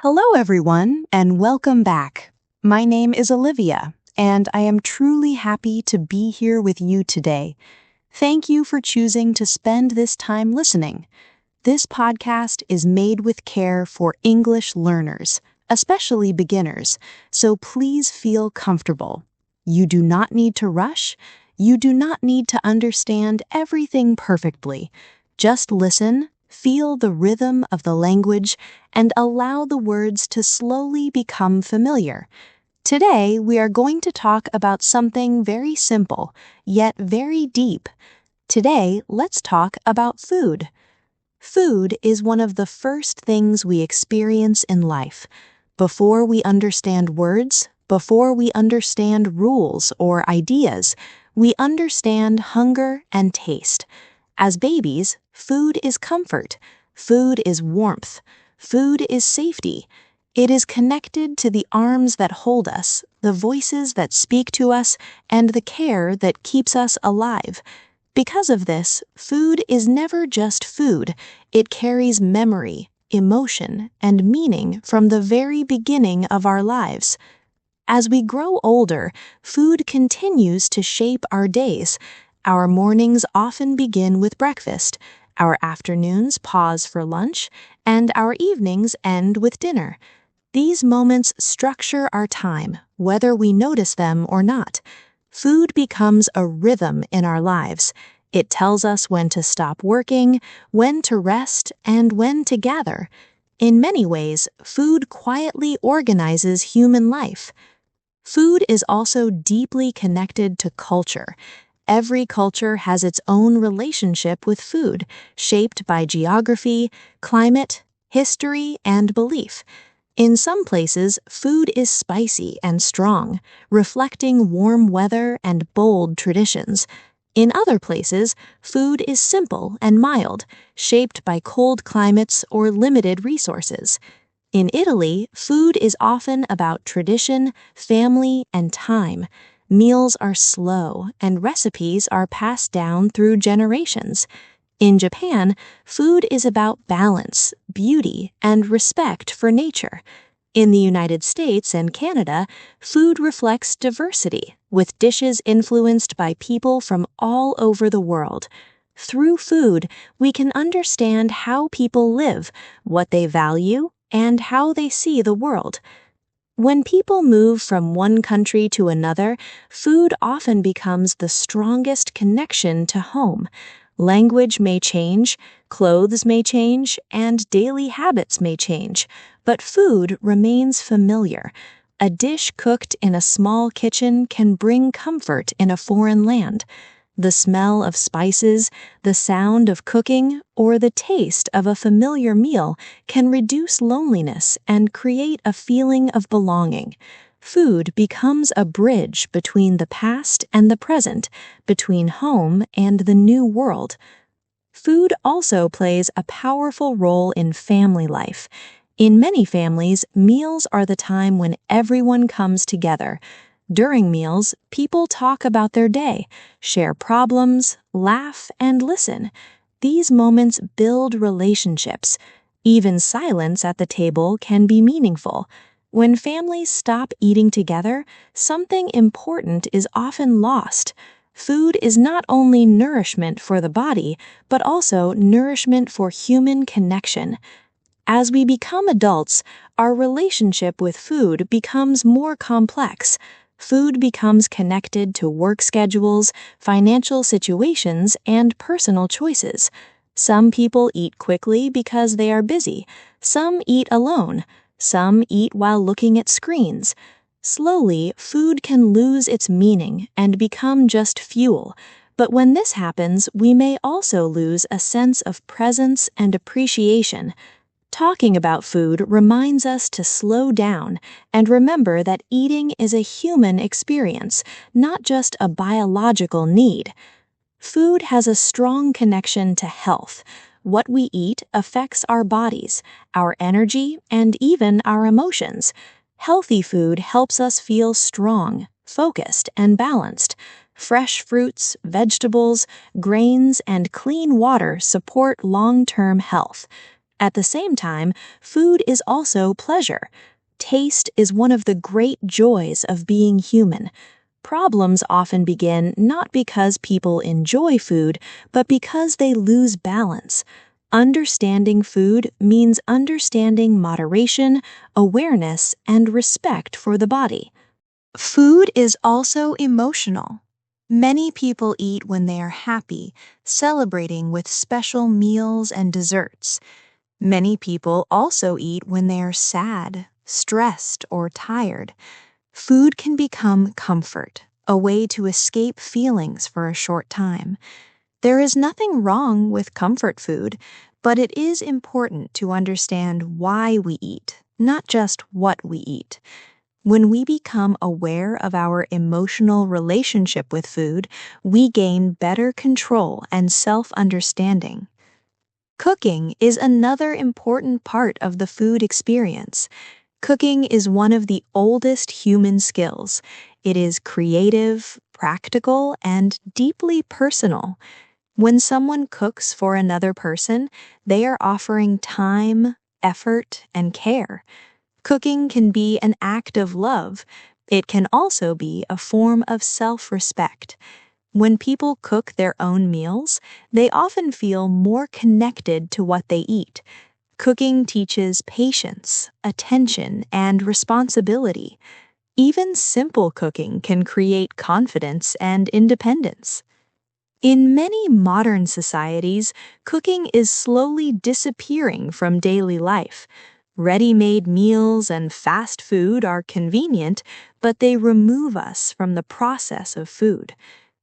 Hello, everyone, and welcome back. My name is Olivia, and I am truly happy to be here with you today. Thank you for choosing to spend this time listening. This podcast is made with care for English learners, especially beginners, so please feel comfortable. You do not need to rush. You do not need to understand everything perfectly. Just listen, feel the rhythm of the language, and allow the words to slowly become familiar. Today, we are going to talk about something very simple, yet very deep. Today, let's talk about food. Food is one of the first things we experience in life. Before we understand words, before we understand rules or ideas, we understand hunger and taste. As babies, food is comfort, food is warmth, food is safety. It is connected to the arms that hold us, the voices that speak to us, and the care that keeps us alive. Because of this, food is never just food. It carries memory, emotion, and meaning from the very beginning of our lives. As we grow older, food continues to shape our days. Our mornings often begin with breakfast, our afternoons pause for lunch, and our evenings end with dinner. These moments structure our time, whether we notice them or not. Food becomes a rhythm in our lives. It tells us when to stop working, when to rest, and when to gather. In many ways, food quietly organizes human life. Food is also deeply connected to culture. Every culture has its own relationship with food, shaped by geography, climate, history, and belief. In some places, food is spicy and strong, reflecting warm weather and bold traditions. In other places, food is simple and mild, shaped by cold climates or limited resources. In Italy, food is often about tradition, family, and time. Meals are slow, and recipes are passed down through generations. In Japan, food is about balance, beauty, and respect for nature. In the United States and Canada, food reflects diversity, with dishes influenced by people from all over the world. Through food, we can understand how people live, what they value, and how they see the world. When people move from one country to another, food often becomes the strongest connection to home. Language may change, clothes may change, and daily habits may change, but food remains familiar. A dish cooked in a small kitchen can bring comfort in a foreign land. The smell of spices, the sound of cooking, or the taste of a familiar meal can reduce loneliness and create a feeling of belonging. Food becomes a bridge between the past and the present, between home and the new world. Food also plays a powerful role in family life. In many families, meals are the time when everyone comes together. During meals, people talk about their day, share problems, laugh, and listen. These moments build relationships. Even silence at the table can be meaningful. When families stop eating together, something important is often lost. Food is not only nourishment for the body, but also nourishment for human connection. As we become adults, our relationship with food becomes more complex. Food becomes connected to work schedules, financial situations, and personal choices. Some people eat quickly because they are busy. Some eat alone. Some eat while looking at screens. Slowly, food can lose its meaning and become just fuel. But when this happens, we may also lose a sense of presence and appreciation. Talking about food reminds us to slow down and remember that eating is a human experience, not just a biological need. Food has a strong connection to health. What we eat affects our bodies, our energy, and even our emotions. Healthy food helps us feel strong, focused, and balanced. Fresh fruits, vegetables, grains, and clean water support long-term health. At the same time, food is also pleasure. Taste is one of the great joys of being human. Problems often begin not because people enjoy food, but because they lose balance. Understanding food means understanding moderation, awareness, and respect for the body. Food is also emotional. Many people eat when they are happy, celebrating with special meals and desserts. Many people also eat when they are sad, stressed, or tired. Food can become comfort, a way to escape feelings for a short time. There is nothing wrong with comfort food, but it is important to understand why we eat, not just what we eat. When we become aware of our emotional relationship with food, we gain better control and self-understanding. Cooking is another important part of the food experience. Cooking is one of the oldest human skills. It is creative, practical, and deeply personal. When someone cooks for another person, they are offering time, effort, and care. Cooking can be an act of love. It can also be a form of self-respect. When people cook their own meals, they often feel more connected to what they eat. Cooking teaches patience, attention, and responsibility. Even simple cooking can create confidence and independence. In many modern societies, cooking is slowly disappearing from daily life. Ready-made meals and fast food are convenient, but they remove us from the process of food.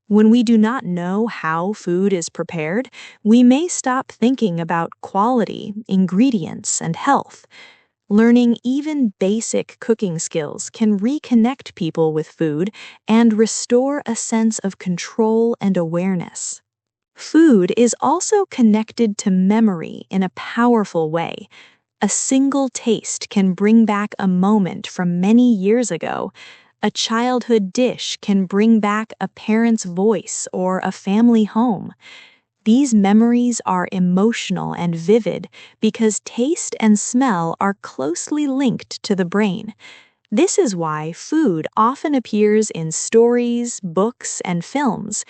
When we do not know how food is prepared, we may stop thinking about quality, ingredients, and health. Learning even basic cooking skills can reconnect people with food and restore a sense of control and awareness. Food is also connected to memory in a powerful way. A single taste can bring back a moment from many years ago. A childhood dish can bring back a parent's voice or a family home. These memories are emotional and vivid because taste and smell are closely linked to the brain. This is why food often appears in stories, books, and films.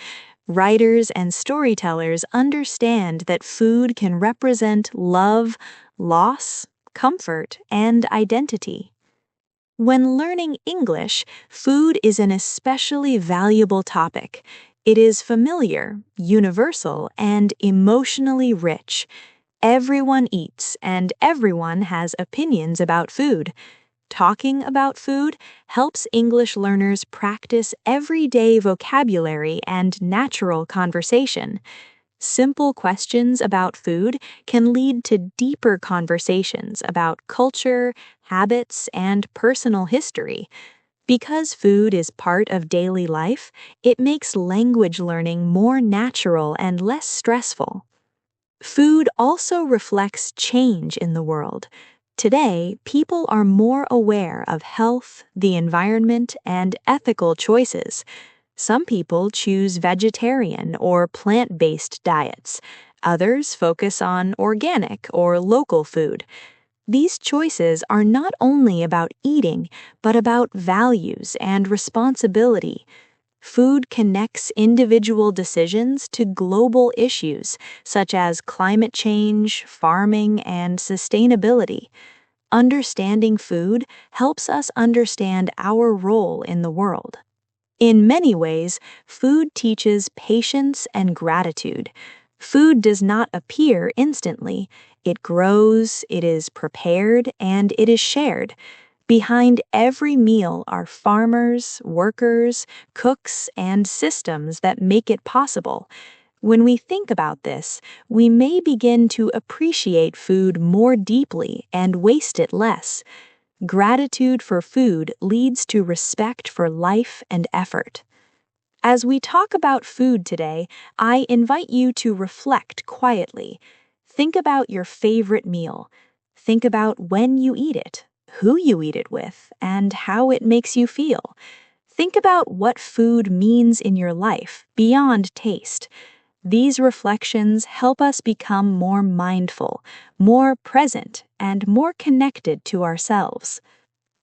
Writers and storytellers understand that food can represent love, loss, comfort, and identity. When learning English, food is an especially valuable topic. It is familiar, universal, and emotionally rich. Everyone eats, and everyone has opinions about food. Talking about food helps English learners practice everyday vocabulary and natural conversation. Simple questions about food can lead to deeper conversations about culture, habits, and personal history. Because food is part of daily life, it makes language learning more natural and less stressful. Food also reflects change in the world. Today, people are more aware of health, the environment, and ethical choices. Some people choose vegetarian or plant-based diets. Others focus on organic or local food. These choices are not only about eating, but about values and responsibility. Food connects individual decisions to global issues such as climate change, farming, and sustainability. Understanding food helps us understand our role in the world. In many ways, food teaches patience and gratitude. Food does not appear instantly. It grows, it is prepared, and it is shared. Behind every meal are farmers, workers, cooks, and systems that make it possible. When we think about this, we may begin to appreciate food more deeply and waste it less. Gratitude for food leads to respect for life and effort. As we talk about food today, I invite you to reflect quietly. Think about your favorite meal. Think about when you eat it, who you eat it with, and how it makes you feel. Think about what food means in your life beyond taste. These reflections help us become more mindful, more present, and more connected to ourselves.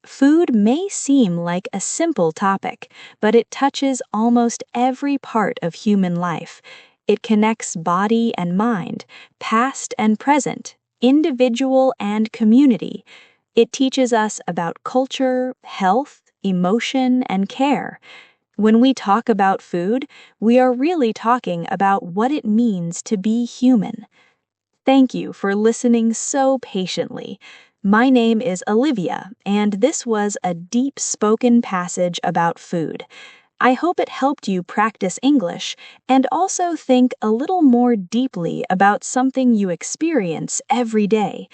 Food may seem like a simple topic, but it touches almost every part of human life. It connects body and mind, past and present, individual and community. It teaches us about culture, health, emotion, and care. When we talk about food, we are really talking about what it means to be human. Thank you for listening so patiently. My name is Olivia, and this was a deep spoken passage about food. I hope it helped you practice English and also think a little more deeply about something you experience every day.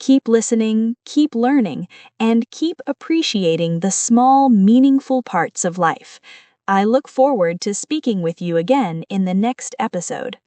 Keep listening, keep learning, and keep appreciating the small, meaningful parts of life. I look forward to speaking with you again in the next episode.